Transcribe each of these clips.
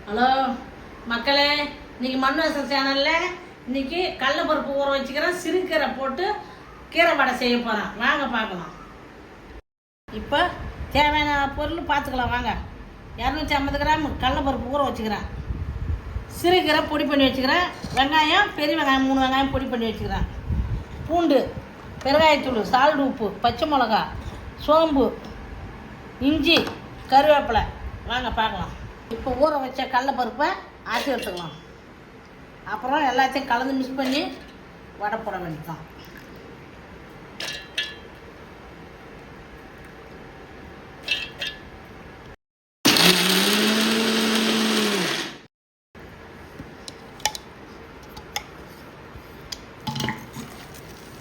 Hello மக்களே, இன்னைக்கு மண் வாசல் சேனலில் இன்னைக்கு கடலைப்பருப்பு ஊற வச்சுக்கிறேன். சிறுகீரை போட்டு கீரை வடை செய்ய போகிறேன். வாங்க பார்க்கலாம். இப்போ தேவையான பொருள் பார்த்துக்கலாம் வாங்க. 250 கிராம் கடலைப்பருப்பு ஊற வச்சுக்கிறேன். சிறுகீரை பொடி பண்ணி வச்சுக்கிறேன். வெங்காயம், பெரிய வெங்காயம் 3 வெங்காயம் பொடி பண்ணி வச்சுக்கிறேன். பூண்டு, பெருங்காயத்தூள், சால்ட், உப்பு, பச்சை மிளகா, சோம்பு, இஞ்சி, கருவேப்பிலை. வாங்க பார்க்கலாம். இப்போ ஊற வச்ச கடலைப்பருப்பை ஆட்டி எடுத்துக்கலாம். அப்புறம் எல்லாத்தையும் கலந்து மிக்ஸ் பண்ணி வடை போட வேண்டியதான்.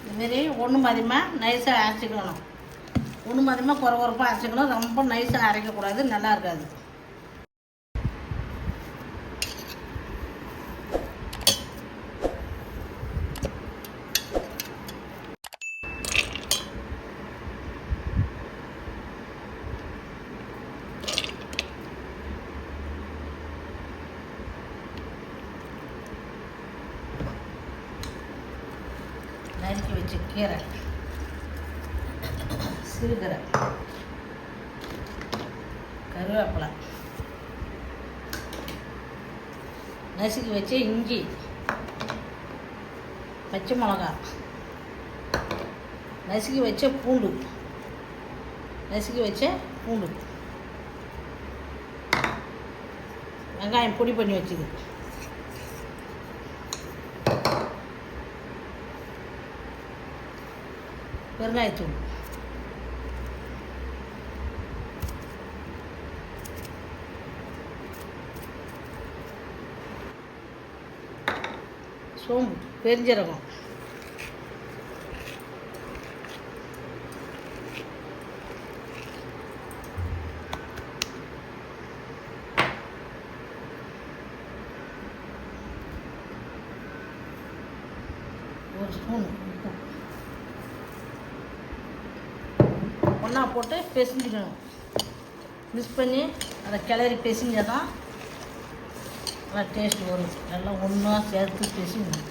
இதுமாரி ஒன்று மதியமாக நைஸாக அரைச்சிக்கணும். ஒன்று மதியமாக குறப்பாக அரைச்சிக்கணும். ரொம்ப நைஸாக அரைக்கக்கூடாது, நல்லா இருக்காது. நறுக்கி வச்ச கீரை, சிறுகீரை, கருவேப்பிலை, நசுக்கி வச்ச இஞ்சி, பச்சை மிளகா, நசுக்கி வச்ச பூண்டு, வெங்காயம் பொடி பண்ணி வச்சுது, பெருங்காயத்தூள், சோம்பு, பெருஞ்சீரகம், ஒரு ஸ்பூன் உப்பு ஒன்றா போட்டு பிசைஞ்சிக்கணும். மிக்ஸ் பண்ணி அதை கிளறி பிசைஞ்சால் தான் நல்லா டேஸ்ட் வரும். நல்லா ஒன்றா சேர்த்து பிசைஞ்சணும்.